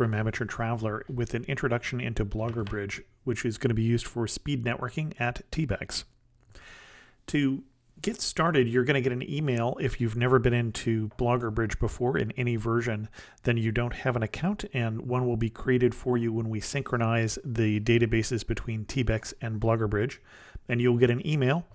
from Amateur Traveler with an introduction into BloggerBridge, which is going to be used for speed networking at TBEX. To get started, you're going to get an email if you've never been into BloggerBridge before in any version, then you don't have an account, and one will be created for you when we synchronize the databases between TBEX and BloggerBridge. And you'll get an email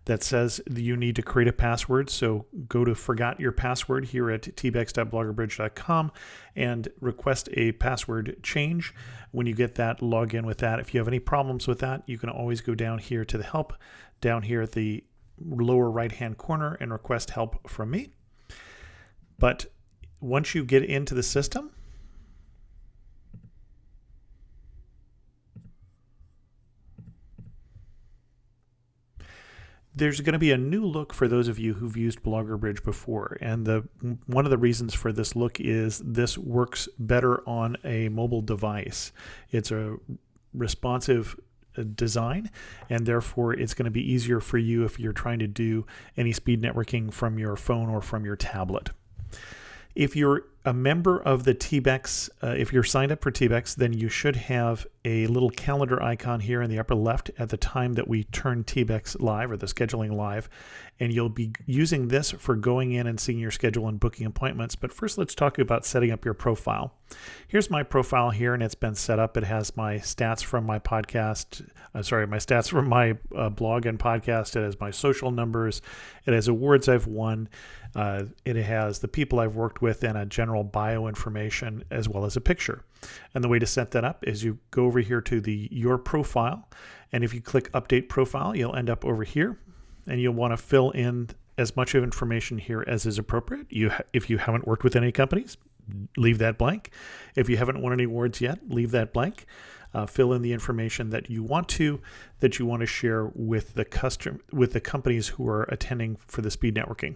that says you need to create a password. So go to Forgot Your Password here at tbex.bloggerbridge.com and request a password change. When you get that, log in with that. If you have any problems with that, you can always go down here to the help, down here at the lower right-hand corner, and request help from me. But once you get into the system, there's going to be a new look for those of you who've used BloggerBridge before. And one of the reasons for this look is this works better on a mobile device. It's a responsive design, and therefore it's going to be easier for you if you're trying to do any speed networking from your phone or from your tablet. If you're a member of the TBEX, if you're signed up for TBEX, then you should have a little calendar icon here in the upper left at the time that we turn TBEX live, or the scheduling live, and you'll be using this for going in and seeing your schedule and booking appointments. But first, let's talk about setting up your profile. Here's my profile here, and it's been set up. It has my stats from my podcast, my stats from my blog and podcast. It has my social numbers. It has awards I've won. It has the people I've worked with and a general bio information, as well as a picture. And the way to set that up is you go over here to your profile, and if you click Update Profile, you'll end up over here, and you'll want to fill in as much of information here as is appropriate. If you haven't worked with any companies, leave that blank. If you haven't won any awards yet, leave that blank. Fill in the information that you want to share with the companies who are attending for the speed networking.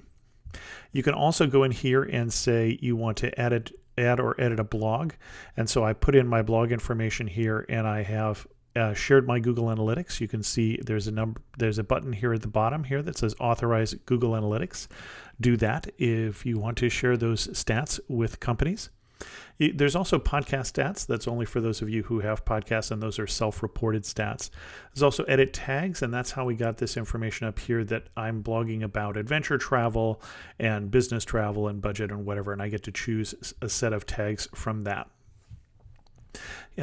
You can also go in here and say you want to add or edit a blog. And so I put in my blog information here, and I have shared my Google Analytics. You can see there's a button here at the bottom here that says Authorize Google Analytics. Do that if you want to share those stats with companies. There's also podcast stats. That's only for those of you who have podcasts, and those are self-reported stats. There's also edit tags, and that's how we got this information up here that I'm blogging about adventure travel and business travel and budget and whatever, and I get to choose a set of tags from that.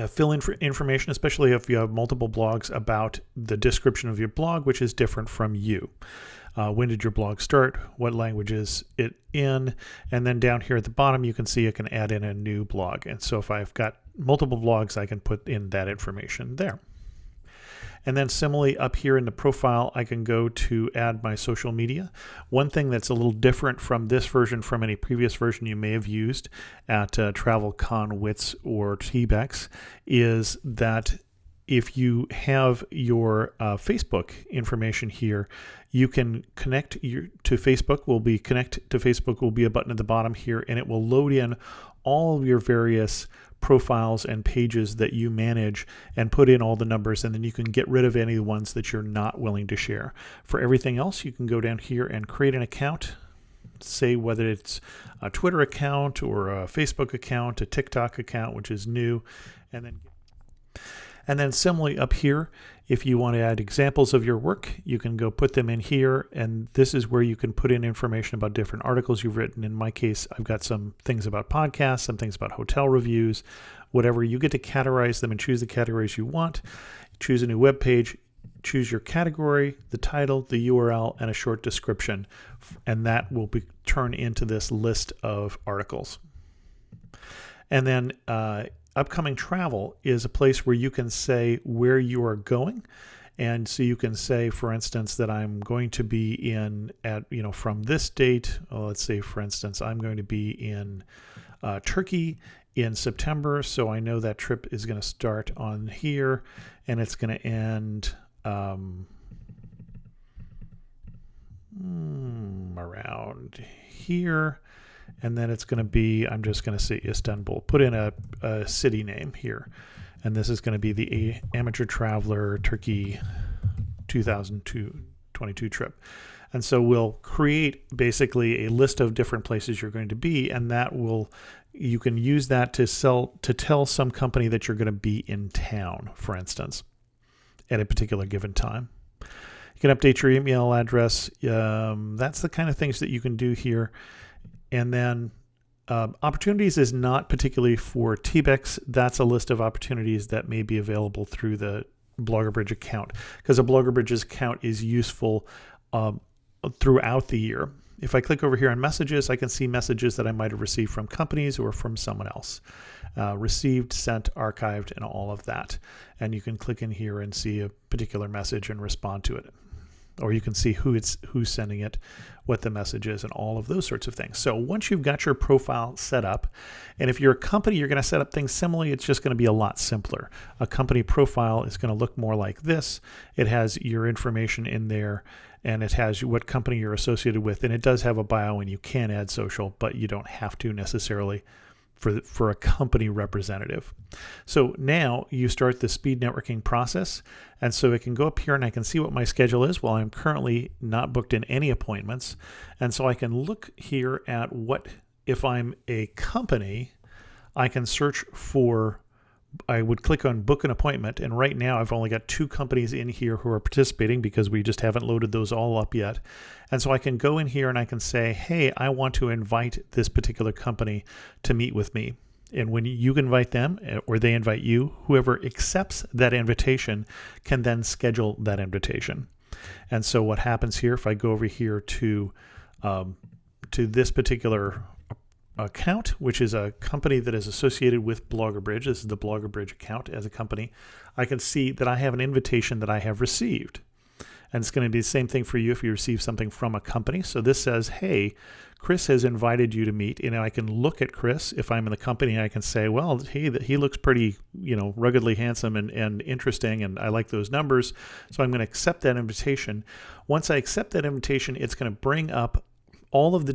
Fill in information, especially if you have multiple blogs, about the description of your blog, which is different from you. When did your blog start? What language is it in? And then down here at the bottom, you can see I can add in a new blog. And so if I've got multiple blogs, I can put in that information there. And then similarly up here in the profile, I can go to add my social media. One thing that's a little different from this version from any previous version you may have used at TravelCon, WITS, or TBEX is that if you have your Facebook information here, you can connect to Facebook. Connect to Facebook will be a button at the bottom here, and it will load in all of your various profiles and pages that you manage and put in all the numbers, and then you can get rid of any ones that you're not willing to share. For everything else, you can go down here and create an account, say whether it's a Twitter account or a Facebook account, a TikTok account, which is new, and then similarly up here, if you want to add examples of your work, you can go put them in here, and this is where you can put in information about different articles you've written. In my case, I've got some things about podcasts, some things about hotel reviews, whatever. You get to categorize them and choose the categories you want. Choose a new web page, choose your category, the title, the URL, and a short description, and that will turn into this list of articles. And then upcoming travel is a place where you can say where you are going. And so you can say, for instance, that I'm going to be from this date. Let's say, for instance, I'm going to be in Turkey in September. So I know that trip is going to start on here and it's going to end around here. And then it's going to be, I'm just going to say Istanbul. Put in a city name here. And this is going to be the Amateur Traveler Turkey 2022. 2022 trip. And so we'll create basically a list of different places you're going to be, and you can use that to tell some company that you're going to be in town, for instance, at a particular given time. You can update your email address. That's the kind of things that you can do here. And then opportunities is not particularly for TBEX. That's a list of opportunities that may be available through the BloggerBridge account, because a BloggerBridge account is useful throughout the year. If I click over here on messages, I can see messages that I might have received from companies or from someone else. Received, sent, archived, and all of that. And you can click in here and see a particular message and respond to it. Or you can see who's sending it, what the message is, and all of those sorts of things. So once you've got your profile set up, and if you're a company, you're going to set up things similarly, it's just going to be a lot simpler. A company profile is going to look more like this. It has your information in there, and it has what company you're associated with, and it does have a bio, and you can add social, but you don't have to necessarily for a company representative. So now you start the speed networking process, and so I can go up here and I can see what my schedule is. Well, I'm currently not booked in any appointments, and so I can look here at what, if I'm a company, I can search for, I would click on book an appointment, and right now I've only got 2 companies in here who are participating because we just haven't loaded those all up yet. And so I can go in here and I can say, hey, I want to invite this particular company to meet with me. And when you invite them or they invite you, whoever accepts that invitation can then schedule that invitation. And so what happens here, if I go over here to this particular account, which is a company that is associated with BloggerBridge. This is the BloggerBridge account as a company. I can see that I have an invitation that I have received. And it's going to be the same thing for you if you receive something from a company. So this says, hey, Chris has invited you to meet. And I can look at Chris. If I'm in the company, I can say, well, he looks pretty, ruggedly handsome and interesting, and I like those numbers. So I'm going to accept that invitation. Once I accept that invitation, it's going to bring up all of the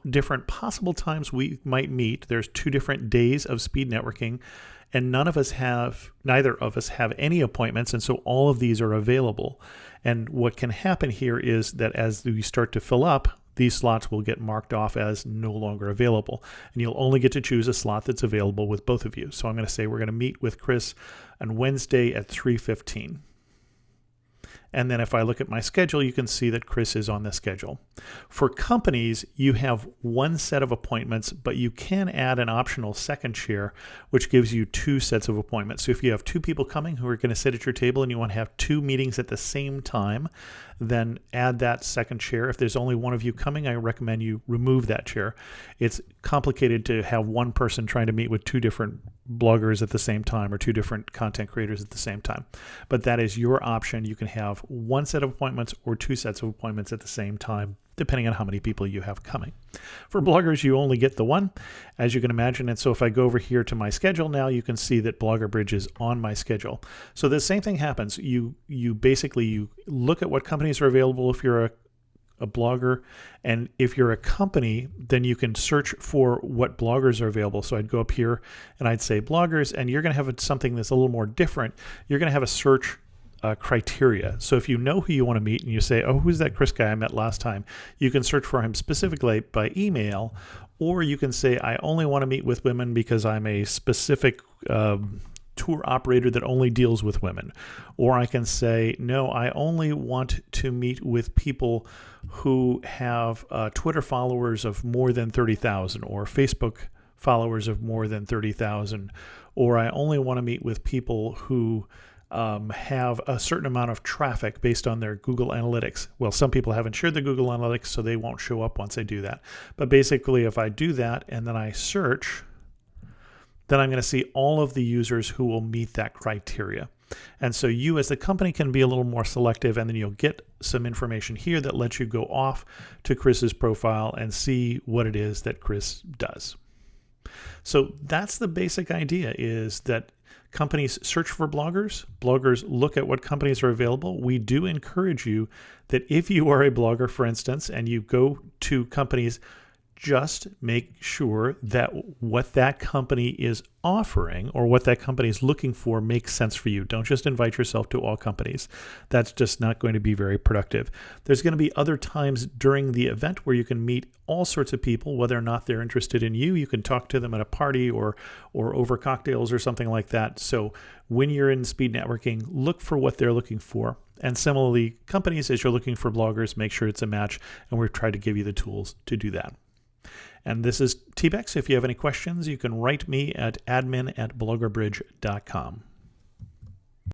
different possible times we might meet. There's 2 different days of speed networking, and neither of us have any appointments, and so all of these are available. And what can happen here is that as we start to fill up, these slots will get marked off as no longer available, and you'll only get to choose a slot that's available with both of you. So I'm going to say we're going to meet with Chris on Wednesday at 3:15. And then if I look at my schedule, you can see that Chris is on the schedule. For companies, you have 1 set of appointments, but you can add an optional second chair, which gives you 2 sets of appointments. So if you have 2 people coming who are going to sit at your table and you want to have 2 meetings at the same time, then add that second chair. If there's only one of you coming, I recommend you remove that chair. It's complicated to have one person trying to meet with 2 different bloggers at the same time or 2 different content creators at the same time. But that is your option. You can have 1 set of appointments or 2 sets of appointments at the same time, depending on how many people you have coming. For bloggers, you only get the 1, as you can imagine. And so if I go over here to my schedule now, you can see that BloggerBridge is on my schedule. So the same thing happens. You basically look at what companies are available if you're a blogger, and if you're a company, then you can search for what bloggers are available. So I'd go up here and I'd say bloggers, and you're going to have something that's a little more different. You're going to have a search criteria. So if you know who you want to meet and you say, oh, who's that Chris guy I met last time? You can search for him specifically by email, or you can say, I only want to meet with women because I'm a specific tour operator that only deals with women. Or I can say, no, I only want to meet with people who have Twitter followers of more than 30,000 or Facebook followers of more than 30,000. Or I only want to meet with people who have a certain amount of traffic based on their Google Analytics. Well, some people haven't shared the Google Analytics, so they won't show up once I do that. But basically, if I do that and then I search, then I'm going to see all of the users who will meet that criteria. And so you as the company can be a little more selective, and then you'll get some information here that lets you go off to Chris's profile and see what it is that Chris does. So that's the basic idea, is that companies search for bloggers. Bloggers look at what companies are available. We do encourage you that if you are a blogger, for instance, and you go to companies, Just make sure that what that company is offering or what that company is looking for makes sense for you. Don't just invite yourself to all companies. That's just not going to be very productive. There's going to be other times during the event where you can meet all sorts of people, whether or not they're interested in you. You can talk to them at a party or over cocktails or something like that. So when you're in speed networking, look for what they're looking for. And similarly, companies, as you're looking for bloggers, make sure it's a match, and we've tried to give you the tools to do that. And this is TBEX. If you have any questions, you can write me at admin@bloggerbridge.com.